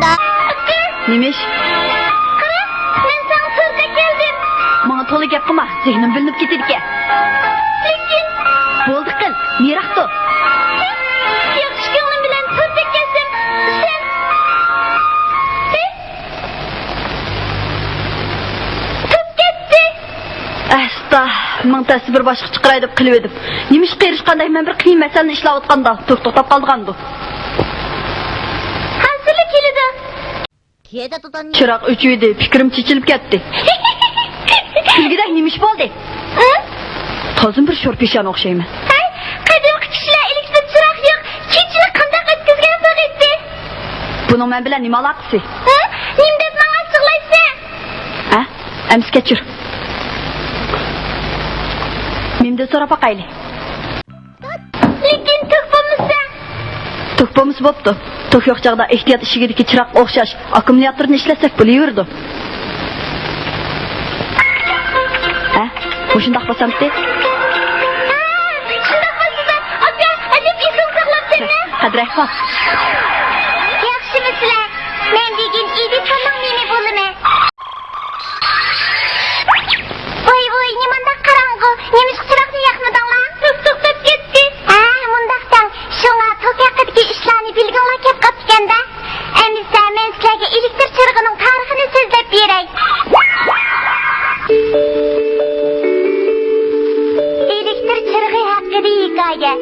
da. Neymiş? Qara, men sana sözde geldim. Bana to'la gap qilma, zehnim bilinib ketadi ekan. Lekin Bo'ldi qil, nariroqda. yaxshi ko'nglim bilan sözde kelsam, sen tut ketdi. Asta, ming tasi bir boshqa chiqiray deb qilib edim. Nemish qirishqanday men bir qiyin masalani ishlayotganda to'xtab qolgandi. Hansili keladi. Kiyada tutan. Chiroq o'chiydi, fikrim chechilib ketdi. Kulgidak nemish bo'ldi? Tozim bir sho'rpeshon o'xshayman. Hay, qadimgi kishilar elektr chiroq yo'q, kechini qanday o'tkazgan bo'ladi? Buning men bilan nima aloqasi? Nim deb menga so'zlaysan? Ha? Ems kechir. Menda so'rab boqayli. Lekin tok bo'lmasa, Tok bo'lmasa bo'pti. Tok yo'q chaqda ehtiyot ishigidagi chiroq o'xshash akkumulyatorni ishlasak bo'laverdi. Ha? Bu shundoq bo'lsamdi? shundoq bo'lsa, aka, ajib esim saqlabsizmi? Qadrayqa. Yaxshimisizlar? Men degan edi tamam meni bo'laman. Voy, nimanda qarang'u? Nemish chiroqni yoqmadinglar? To'xtab ketdi. Mundaqdan shunga tok haqidagi ishlarni bilganlar kelib qolganda, endi men sizlarga elektr chirog'ining tarixini so'zlab beray. Elektr chirog'i haqida hikoya.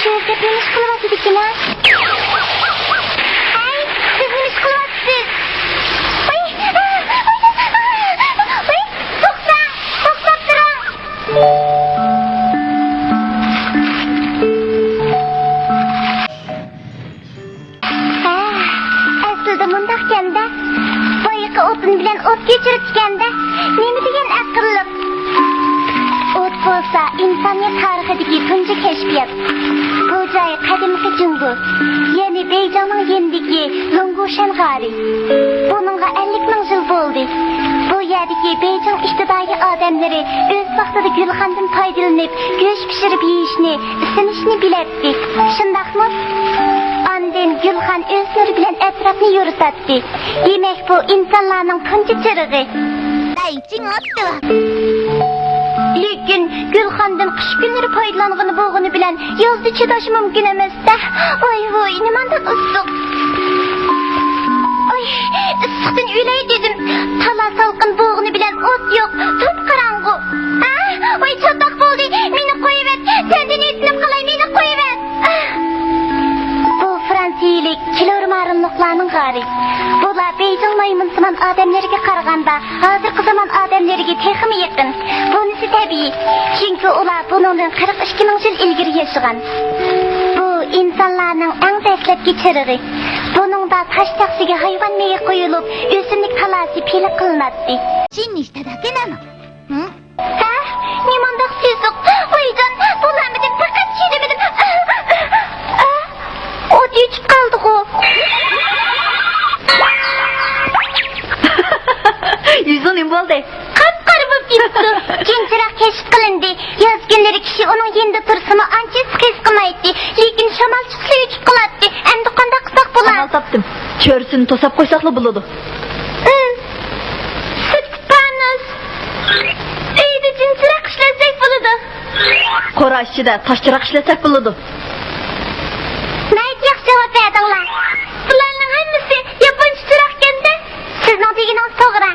Çözde penis kılması dikine. Ay, siz penis kılmasınız. Ay, toksa durun. Aslında mundaq kende, bayıqı otun bilen ot geçirtkende, nemi degen akıllık. Ot bolsa, insaniyet tarixidagi tunji kashfiyot. Bu joy qadimgi Jungu, ya'ni Beyjonning yendigi Lungushan g'ori. Buningga 50 ming yil bo'ldi. Bu yerdagi Beyjon iqtidorli odamlari o'z vaqtida gulxandan foydalanib, go'sht pishirib yeyishni, isinishni bilardi. Shundaqmi? Ondan gulxan o'zlari bilan atrofni yuritadi. Demak, bu insonlarning tunji chirig'i. Dayching otdi. Lekin gulxandan qish kunlari foydalanganı bo'lgani bilan yozda chidash mumkin emas-da. Voy, nimanda issiq. Ay, issiqdan o'lay dedim. Tala salqin bo'lgani bilan o't yo'q, top qarang'u. Voy, chatoq bo'ldi. Meni qo'yib et. Sendan etinib qalay, meni qo'yib et. Bu fransiyalik kilormarinliqlarning g'ari. Bular Beyjon maymunsimon odamlarga qaraganda hozirgi zamon odamlariga texmi yaqin. Bunisi tabiiy, chunki ular bundan 42 ming yil ilgari yashagan. Bu insonlarning eng dastlabki chirig'i. Buningda tash taxsiga hayvon meyi qo'yilib, o'simlik talasi pili qilinadi. Chinnishda dakenami? Nimandaq siziq? Voyjon, bularmidan faqat chirimedim. O't yechib qoldi-ku. Yüzün nim bo'ldi? Qap-qora bo'lib ketdi. Jinchiroq kashf qilindi. Yoz kunlari kishi uning yenda tursimi ancha his qilmaydi. Lekin shamol chiqsa yechib qoladi. Endi qanday qilsak bo'ladi? Amal topdim. Cho'rsini to'sab qo'ysaqli bo'ladi. Sutpanos. Uyda jinchiroq ishlasak bo'ladi. Qora ichida toshchiroq ishlasak bo'ladi. Mayt yaxshi javob berdinglar. Bularning hammasi yaponcha chiroq kenda. Sizning deganingiz to'g'ri.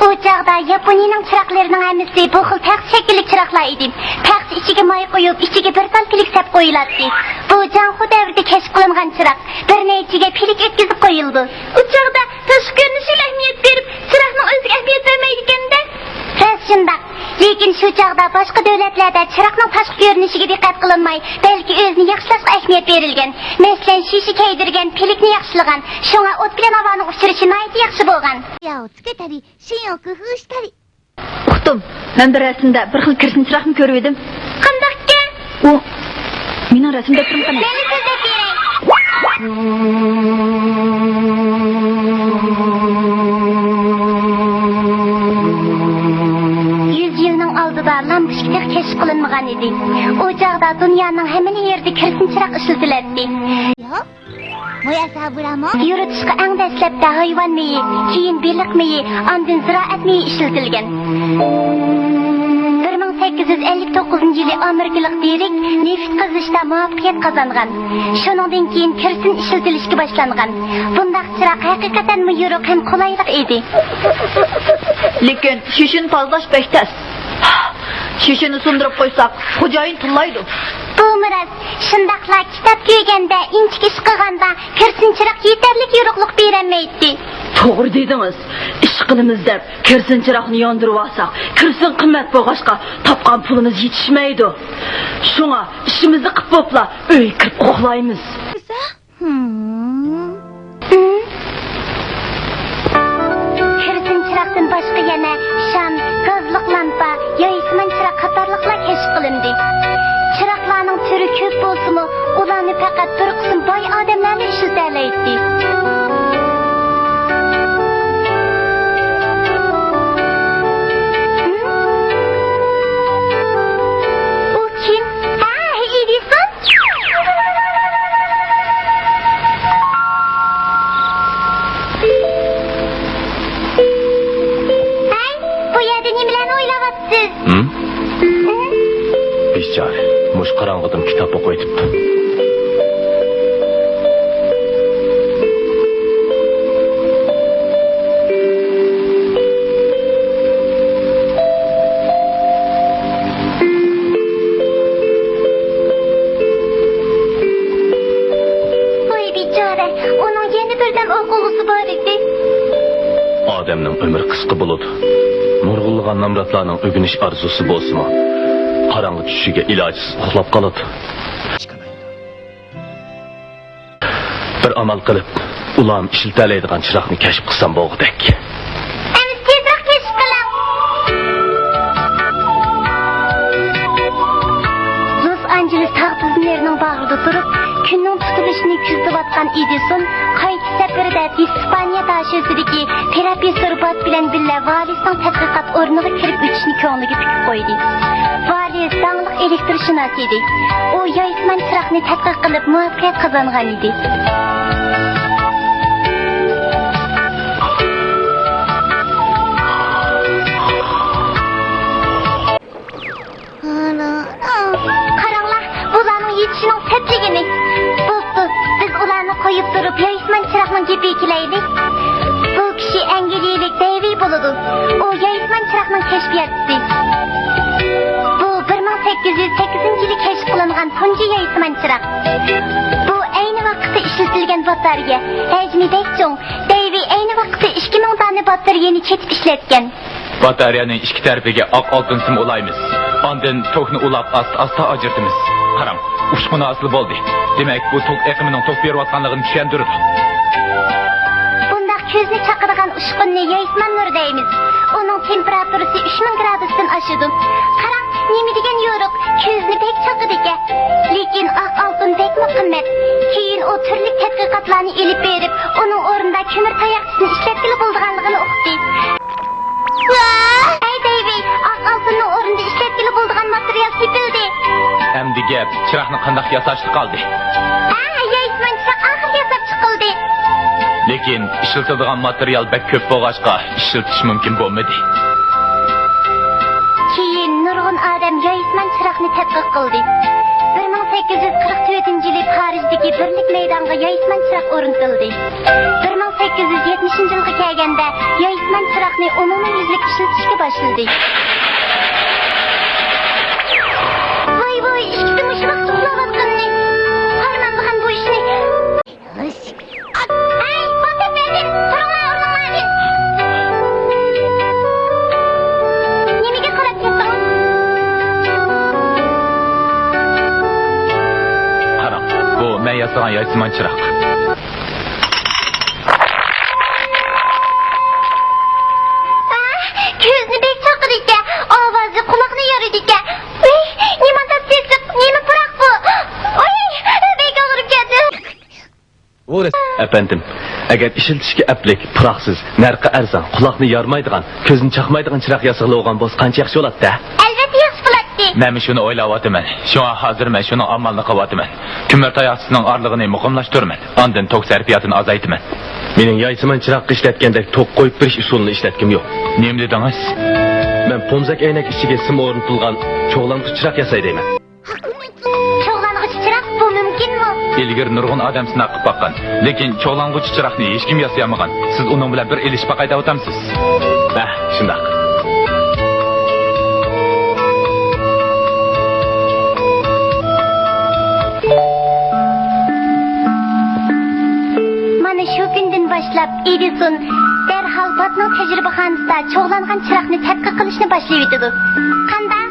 O chaqda Yaponiyaning chiroqlarining hammasi bu xil taxt shaklli chiroqlar edi. Taxt ichiga moy qo'yib, ichiga bir tal pilik sap qo'yiladi. Bu Janxu davrida kashf qilingan chiroq. Bir nechiga pilik o'tkazib qo'yildi. U chaqda tashqi ko'rinishiga ahamiyat berib, chiroqning o'ziga ahamiyat bermaydi ekanda. Shundaq. Lekin shu chaqda boshqa davlatlarda chiroqning tashqi ko'rinishiga diqqat qilinmay, balki o'zini yaxshilashga ahamiyat berilgan. Masalan, shisha kaydirgan, pilikni yaxshilagan, shunga o't bilan havoning uchirishi nihoyat yaxshi bo'lgan. Yog' tsketari, shin kuhu shtari. Uqdim. Men bir rasmda bir xil kirsin chiroqni ko'rib edim. Qandaqki? U resimde turmuşsan. Beni so'zlab beray. Yilning oldida lampochka kashf qilinmagan edi. O chaqda dunyoning hamma yerida kirsin chiroq ishlatiladi. Yuritishga eng dastlabda hayvon meyi, keyin beliq meyi, ondan ziroat meyi ishlatilgan. 1859-yili Amerikalik Derek neft qazishda muvaffaqiyat qozongan. Shuningdan keyin kirsin ishlatilishga boshlangan. Bundaq chiroq haqiqatan yo'riq ham qulaylik edi. Lekin shishini tozalash bektas. Shishini sundirib qo'ysak, xo'jayin tillaydi. Bu miras shundaqla kitob ko'yganda, inchik ish qilganda kirsin chiroq yetarli yo'riqlik berolmaydi. To'g'ri dedingiz. Ish qilamiz deb kirsin chiroqni yondirib olsak, kirsin qimmat bo'lg'achqa topgan pulimiz yetishmaydi. Shunga ishimizni qilib bo'pla, uy kirib uxlaymiz. Kirsin chiroqdan boshqa yana sham, gazliq lampa, yoyisman chiroq qatorliqlar kashf qilindi. Chiroqlarning turi ko'p bo'lsa-mu, ularni faqat bir qism boy odamlar ishlatalaydi. U kim? Edison? Bu yerda nimalarni o'ylayapsiz? Bechora, mush qorong'uda kitob o'qiyotibdi. Voy bechora, uning yana birdan o'quvchisi bor edi. Odamning umri qisqa bo'ladi. Nurg'ulg'an namratlarning o'g'inish arzusi bo'lsa-mu, qorong'i tushishiga ilojsiz uxlab qoladi. Bir amal qilib, ularni ishlatalaydigan chiroqni kashf qilsam bo'lg'idek. Endi tezroq kashf qiling. Los Angeles tog' tizimlarining bag'rida turib, kunning tutilishini kuzatayotgan Edison qayta safarda Ispaniya dashtidagi professor Bot bilan birga Valisning tadqiqot o'rniga kirib o'tishni ko'ngliga tikib qo'ydi. Valis danglik elektroshunos edi. U yoyisman chiroqni tadqiq qilib muvaffaqiyat qozongan edi. Qaranglar, bularning yetishining tepligini. Bo'pti, biz ularni qo'yib turib, yoyisman chiroqning gapiga kelaylik. Bu kishi Angliyalik David bo'ladi. U yoyisman chiroqning kashfiyotchisi. Bu 1808-yili kashf qilingan tunji yoyisman chiroq. Bu ayni vaqtda ishlatilgan batareya. Hajmidek cho'ng. David ayni vaqtda 2000 dona batareyani chetib ishlatgan. Batareyaning ikki tarafiga oq oltin sim ulaymiz. Ondan tokni ulab asta ajirtimiz. Qarang, ushquni asli bo'ldi. Demak, bu tok eqimining tok berayotganligini tushuntirdi. Bundaq ko'zni chaqirgan ushqunni yoyisman nur deymiz. Uning temperaturasi 3000 gradusdan oshadi. Qarang, nima degan yo'riq, ko'zni bek chaqirdi. Lekin oq oltin bekmi qimmat. Keyin u turli tadqiqotlarni elib berib, uning o'rnida ko'mir tayoqchisini ishlatgili bo'lganligini uqdi. Hey David, oq oltinning o'rnida ishlatgili bo'lgan material topildi. Endi gap chiroqni qanday yasashni qoldi. Yoyisman chiroq oxir yasab chiqildi. Lekin ishlatiladigan material bek ko'p bo'lg'achqa ishlatish mumkin bo'lmadi. Keyin nurg'un odam yoyisman chiroqni tadqiq qildi. 1844-yili Parijdagi Birlik maydoniga yoyisman chiroq o'rnatildi. 1870-yilga kelganda yoyisman chiroqni umumyuzlik ishlatishga boshladi. Voy, ikkita mushuk uxlayotganni. Qarmanglar bu ishni. Ay, bota berdim. Turinglar o'rninglardan. Nimaga qarab ketdingiz? Qarang, bu men yasagan yoyisman chiroq. Ko'zni bek chaqir ekan, ovozi quloqni yorar ekan. Nima tasdiq, nima puroq bu? Oy! Efendim, eğer işiltishga aplik, pıraksız, narxi arzon, quloqni yormaydigan, ko'zni chaqmaydigan chiroq yasig'li bo'lgan bo'lsa qancha yaxshi bo'ladi-da? Albatta yaxshi bo'ladi. Men shuni o'ylayapman. Shunga hozir men shuni amalni qilyapman. Ko'mir tayoqchisining orlig'ini muqimlashtirman. Ondan tok sarfiyatini azaytaman. Mening yoysiman chiroqqa ishlatgandek to'q qo'yib berish usulini ishlatkim yo'q. Nima dedingiz? Men pomzak aynak ichiga sim o'rnatilgan cho'g'lang'ich chiroq yasay deyman. Çoğlanğıç çırak bu mümkün mü? İlgir nurg'un odam sinab qilib boqqan, lekin cho'lang'ich chiroqni hech kim yasayamagan. Siz uning bilan bir ilishma qayta o'tamsiz. Shundoq. Mana şu günden başlap Edison derhal Batman tecrübehanasida çoğlanğan çırakni tadqiq qilishni boshlaydi. Qanday?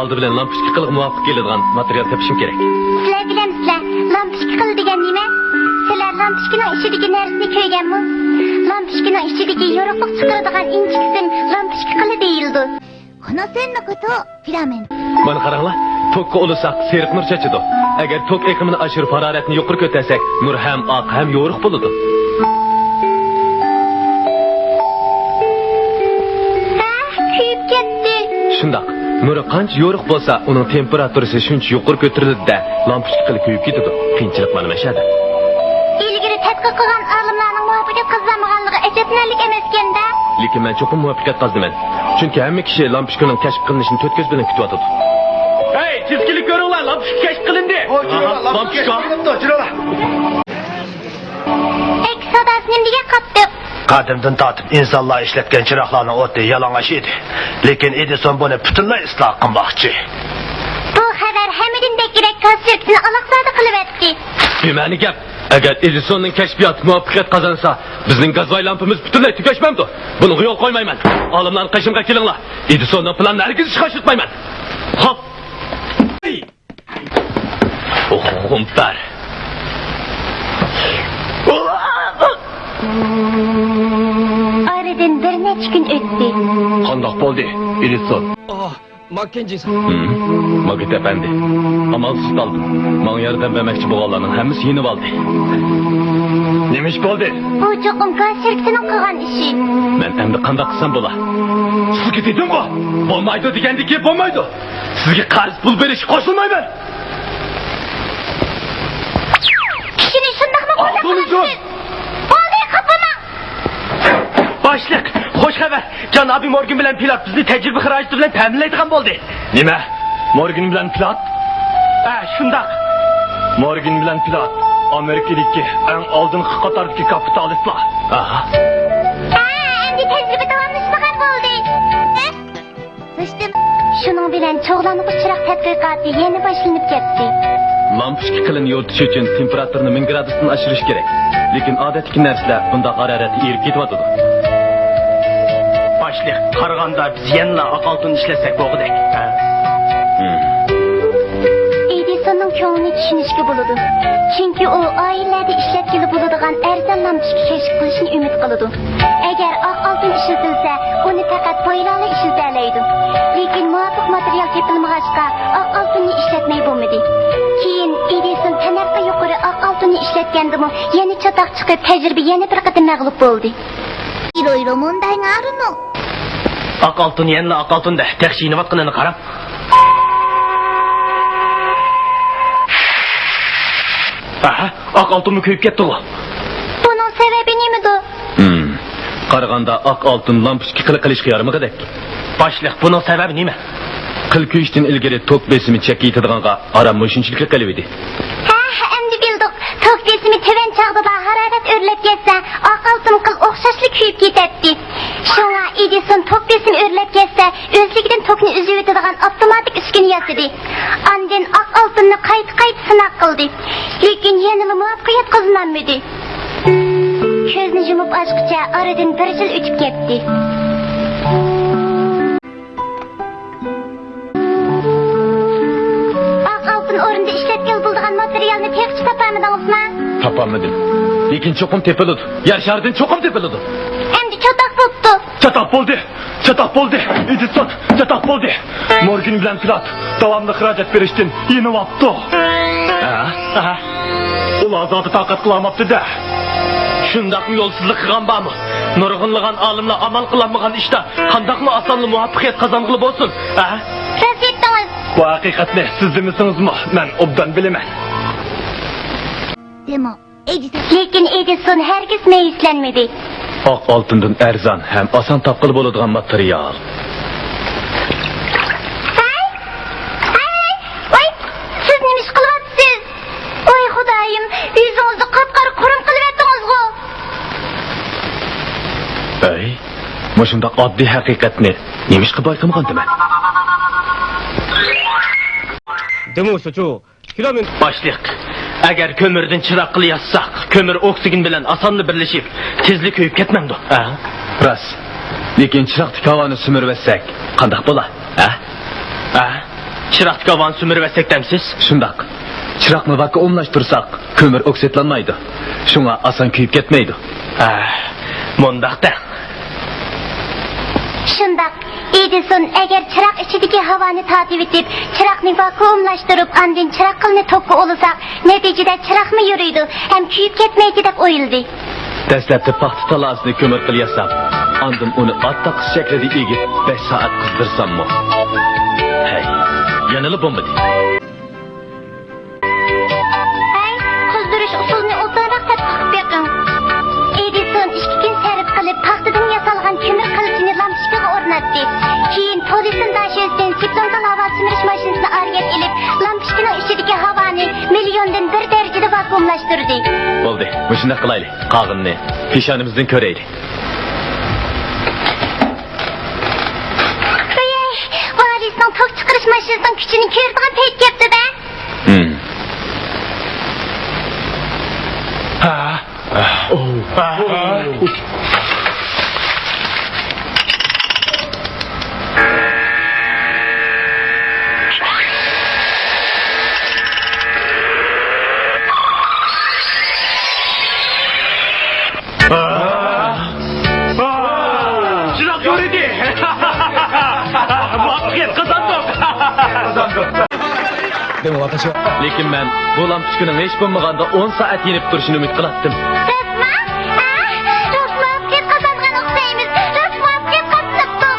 Oldi bilan lampochka qilib muvofiq keladigan material topishim kerak. Sizlar bilamsizlar, lampochka qil degan nima? Sizlar lampochkaning ichidagi narsani ko'rganmi? Lampochkaning ichidagi yorug'lik chiqaradigan inchik sim lampochka qili deyildi. この線のことをフィラメント。 Mana qaranglar, tokka ulasak seriq nur chachidi. Agar tok eqimini oshirib haroratni yuqori ko'tarsak, nur ham oq ham yorug' bo'ladi. Kuyib ketdi. Shundoq. Nuri qancha yorug' bo'lsa, uning temperaturasi shuncha yuqori ko'tariladi-da, lampochka qilib kuyib ketadi. Qiyinchilik mana mashada. İlgiri tadqiq qilgan olimlarning muvaffaqiyat qozonmaganligi ajablanarli emas-kanda. Lekin men cho'qim muvaffaqiyat qozonman. Chunki hamma kishi lampochkaning kashf qilinishini to'rt ko'z bilan kutyapti. Hey, chizgilik ko'ringlar, lampochka kashf qilindi. Lampochka. Eksadasini nimaga qatdi? Qadimdan tortib insonlar ishlatgan chiroqlarning o'ti yalang'och edi. Lekin Edison buni butunlay isloh qilmoqchi. Bu xabar hammadan bekrak konseptini aloqada qilyapti. Nimani gap? Agar Edisonning kashfiyoti muvaffaqiyat qozonsa, bizning gazvoy lampamiz butunlay tugashmamdi. Buni yo'l qo'ymayman. Olimlarning qashimga kelinglar. Edisonning planini hargiz ishga oshirmayman. Hop. Xumpar. Aradan bir necha kun o'tdi. Qandoq bo'ldi, Edison? Mackenzie. Magit efendi. Amalsiz kaldım. Bana yardım vermekçi boğalarının hemisi yeni oldu. Neymiş oldu? Bu çoğum konseptinin qilgan ishi. Ben emri qanday qilsam bo'la. Sizga dedim bu. Bo'lmaydi degandiki bo'lmaydi. Sizga qarz pul berish qo'shilmayman. Kishini shundaqmi qo'llab Bo'ldi, qapama. Boshliq, xo'sh xabar. Janobi Morgan bilan pilot bizni tajriba xarajati bilan ta'minlaydigan bo'ldi. Nima? Morgan bilan pilot? Shundoq. Morgan bilan pilot. Amerikadagi eng oldingi qatordagi kapitalistlar. Endi tajriba davomlashmagan bo'ldi. Shuning bilan cho'g'lanib chiroq tadqiqoti yana boshlanib ketdi. Lampochka qilini yoritish uchun temperaturani 1000 gradusdan oshirish kerak. Lekin odatdagi narsalar bunda haroratni erib ketyapti. Boshliq, qaraganda biz yana oq oltin ishlasak bo'g'idek. Edisonning ko'nglini tushunishga bo'ladi. Chunki u oilalarda ishlatgili bo'ladigan arzon lampochka kashf qilishni umid qiladi. Agar oq oltin ishlatilsa, uni faqat boylarlar ishlatalaydi. Lekin muvofiq material topilmag'achqa oq oltinni ishlatmay bo'lmadi. Keyin Edison tanaqqa yuqori oq oltinni ishlatgandimi, yana chatoq chiqib, tajriba yana bir qatim mag'lub bo'ldi. いろいろ問題があるの。 Oq oltin yana oq oltinda tekshiyinayotganini qarab. Oq oltinmi kuyib ketdi-ku. Buning sababi nimada? Qaraganda oq oltin lampochka qilishga yaramagandek. Boshliq, buning sababi nima? Qil kuyishdan ilgari tok besimi chekiydiganға aram mushinchilik qilib edi. Endi bildik. Tok besimi tevan chog'da harorat o'rlab ketsa, oq oltin qil o'xshashlik kuyib ketadi. Shunga Edison tok besimi o'rlab ketsa, o'zligidan tokni uzib o'tadigan avtomatik uskuna yasadi. Ondan oq oltinni qayta sinab qildi. Lekin yana muvaffaqiyat qozonolmadi. Ko'zni yumib ochqicha oradan bir yil o'tib ketdi. O'rinda ishlatgan bo'lgan materialni texnik topamidingizmi? Topamadim. Lekin cho'qim tepiladi. Yer sharidan cho'qim tepiladi. Endi chatoq bo'pti. Chatoq bo'ldi. Chatoq bo'ldi. Edison, chatoq bo'ldi. Morgan bilan pilot davomli xarajat berishdan yeniyapti. Ular zotı taqat qılamaptı-da. Şundaqmı yolsuzluk qilgan bormi? Nurg'unlagan olimlar amal qilolmagan ishda qandaqmi osonli muvaffaqiyat qozong'ili bo'lsin? Ha? Rost aytdingiz. Bu haqiqatni siz demisingizmi? Men obdan bilaman. Demo, lekin Edison herkes meyislenmedi. Oq oltindan arzon ham oson topqili bo'ladigan material. Vay, siz nima ish qilyapsiz? Voy Xudoyim, yuzingizni qop-qora qurum qilib etdingiz-ku. Ey, mushundaq oddiy haqiqatni nima ish qilib bayqamagandiman? Demosuchu, kiramen Başliq. Agar ko'mirdan chiroq qilyapsak, ko'mir oksigen bilan osonli birlashib, tezlik ko'yib ketmamdi. Ha? Rost. Lekin chiroqni havoni sumirvasak, qanday bo'ladi? Ha? Ha? Chiroqni havoni sumirvasak demsiz? Shundaq. Chiroqni vaqqa o'mlashtirsak, ko'mir oksidlanmaydi. Shunga oson kuyib ketmaydi. Ha, mundaqda. Shundoq Edison agar chiroq ichidagi havoni tatib etib, chiroqni vakuumlashtirib, andin chiroqni tokka olasak, natijada chiroqmi yuriydi, ham kuyib ketmaydi deb o'yladi. Dastlabda paxta talasini ko'mir qilyapsam, andin uni attaq shaklida egib 5 soat qizdirsammi? Hey, yanılı bombadi. Ay, qizdirish usulini o'zaro tadqiq beqing. Edison 2 kun sarf qilib, paxtadan yasalgan ko'mir qilichini lampochkaga o'rnatdi. Keyin polisin dashasidan siklondan havo simirish mashinasini argat ilib, lampochkaning ichidagi havoni milliondan 1 darajada vakuumlashtirdi. Bo'ldi, shunda qilaylik. Qog'inni peshonimizdan ko'raylik. Valisning tok chiqarish mashinasining kuchini ko'radigan payt keldi-da. Çırak yürüdü. Muvaffaqiyat kazandım. Lekin men bu lampochkaning hech bo'lmaganda 10 soat yenib turishini umid qilardim. Rasma? Rasma qazangan o'xshaymiz. Rasma qazanibdi.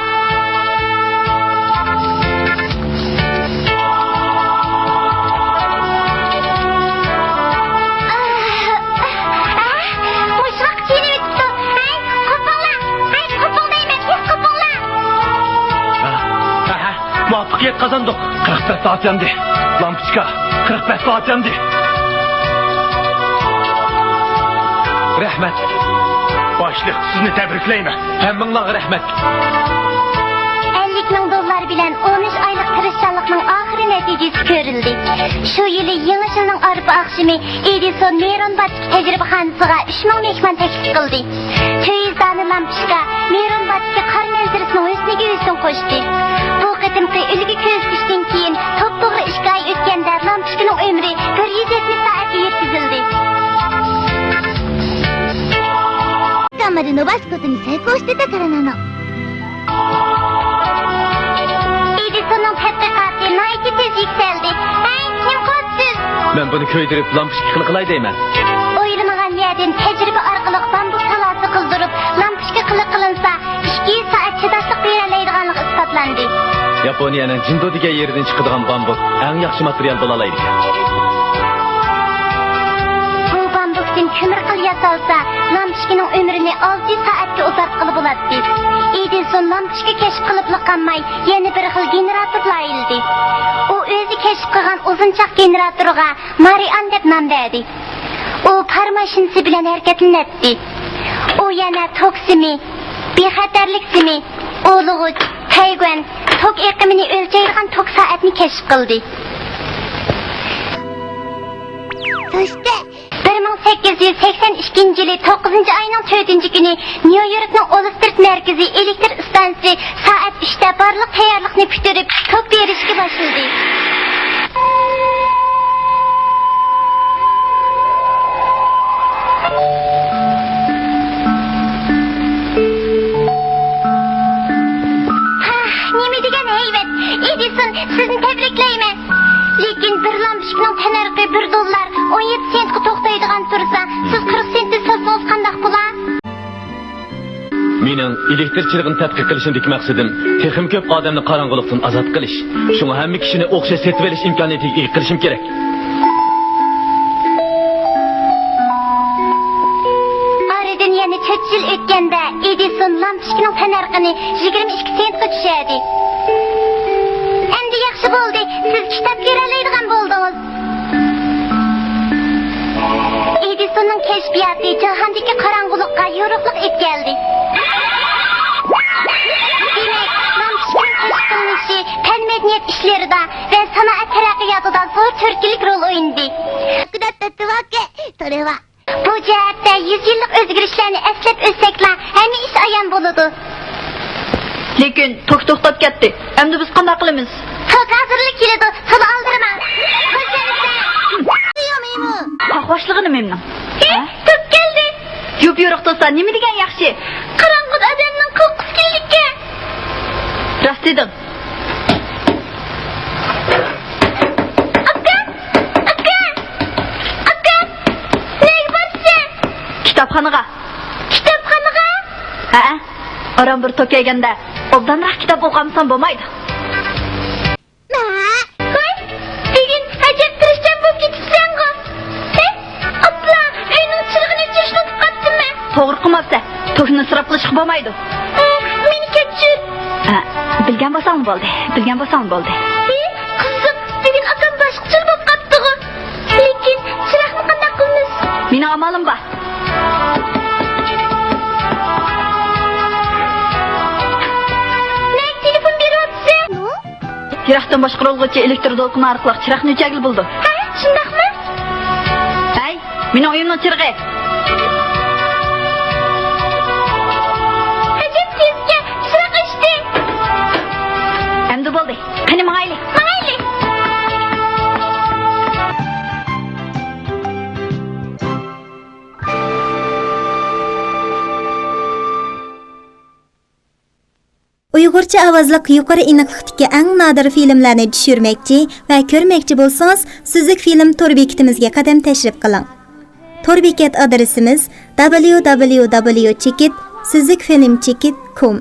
Boşluk çiğneydi. Kopala deymen. Kopala. Muvaffaqiyat kazandık. 45 saat yandı. Lampochka 45 saat yandı. Rahmet. Başliq, sizni tabriklayman. Hammanglarga rahmet. 50 $50,000 bilan 13 oylik tirishchanlikning oxiri natijasi ko'rildi. Shu yili yangi yilning arpa oqshimi Edison Meronbotski tajribaxonasiga 3000 mehmon taklif qildi. 200 dona lampochka Meronbotski qor manzarasining husniga husn qo'shdi. Bu qatimqi ilgi ko'zlashdan keyin to'g'ri ishga o'tganda lampochkaning umri 170 soatga yetkazildi. まで伸ばすことに成功してたからなの。Edison'un tadqiqoti nihoyatda tez yuksaldi. Ay, kim qo'tsiz? Men buni ko'ydirib lampochka qilay deyman. O'ylamagan yerdan tajriba orqali bambuk talasi qildirib, lampochka qilinsa 200 soat chidashlik berolmaydiganligi isbotlandi. Yaponiyaning Jindo degan yerdan chiqadigan bambuk eng yaxshi material bo'la oladi. Kömür qil yasalsa, lampochkaning umrini 6 soatga uzartqili bo'ladi. Edison lampochka kashf qilib qolmay, yana bir xil generator layildi. U o'zi kashf qilgan uzunchoq generatorga Marian deb nom berdi. U par mashinasi bilan harakatlanadi. U yana tok simi, bexatarlik simi, o'lg'ich, taygon, tok eqimini o'lchaydigan tok soatni kashf qildi. そして 1882 yılı 9. ayının 4. günü New York'un Wall Street merkezi elektrik istansiyası saat 3'te barlıq tayarlıqını bitirip tok berişki başladı. Nemi degen heyvet, Edison sizni tebrikleyme. Lekin bir lampochkaning tanarqi $1, 17 sentga to'xtaydi mening elektrchiligini tadqiq qilishimdagi maqsadim texim ko'p odamni qorong'ulikdan ozod qilish. Shunga hamma kishini o'xshash setib olish imkoniyatiga ega qilishim kerak. Aradan yana 4 yil o'tganda Edison lampochkaning tanarqini 22 sentga tushadi. Endi yaxshi bo'ldi. Siz kitob ko'ra oladigan bo'ldingiz. Edisonning kashfiyoti jahondagi qorong'ulikqa yorug'lik etgandi. Demak, lampochkaning kashf qilinishi fan madaniyat ishlarida va sanoat taraqqiyotida zo'r turkilik rol o'ynadi. Bu jihatda 100 yillik o'zgarishlarni eslab o'tsaklar, hamma ish ayon bo'ladi. Lekin tok to'xtab ketdi. Endi biz qanday qilamiz? Tok hazırlık keladi, seni aldırma. Xo'shlig'ini memnun. Tok keldi. Yop yo'q do'sta, nima degan yaxshi? Qarang'u odamning qo'qqisi kellikka. Rost eding. Kitobxonaga. Kitobxonaga? Ha? Oram bir to'kayganda obdanroq kitob o'qamsan bo'lmaydi. Qo'y, bugun ajab tirishchan bo'lib ketibsan-ku. Abla, uyning chirig'ini o'chirishni qatdimmi? To'g'ri qilmabsa, to'kni isrof qilish bo'lmaydi. Meni kechir. Bilgan bo'lsang bo'ldi. Bilgan bo'lsang bo'ldi. Qiziq, bugun akam boshqacha bo'lib qatdi-ku. Lekin chiroqni qanday qilamiz? Mening amalim bor. Chiroqdan boshqariluvchi elektr to'lqini orqali chiroqni o'chagil bo'ldi. Ha, shundaqmi? Hay, mening uyimning chirog'i. Ajab tezga chiroq o'chdi. Endi bo'ldi. Qani mayli. Mayli. Uyg'urcha ovozli yuqori aniqlikdagi eng nodir filmlarni tushirmoqchi va ko'rmoqchi bo'lsangiz, Suzuk film tor bekitimizga qadam tashrif qiling. Tor bekat adresimiz www.suzukfilmchekit.com.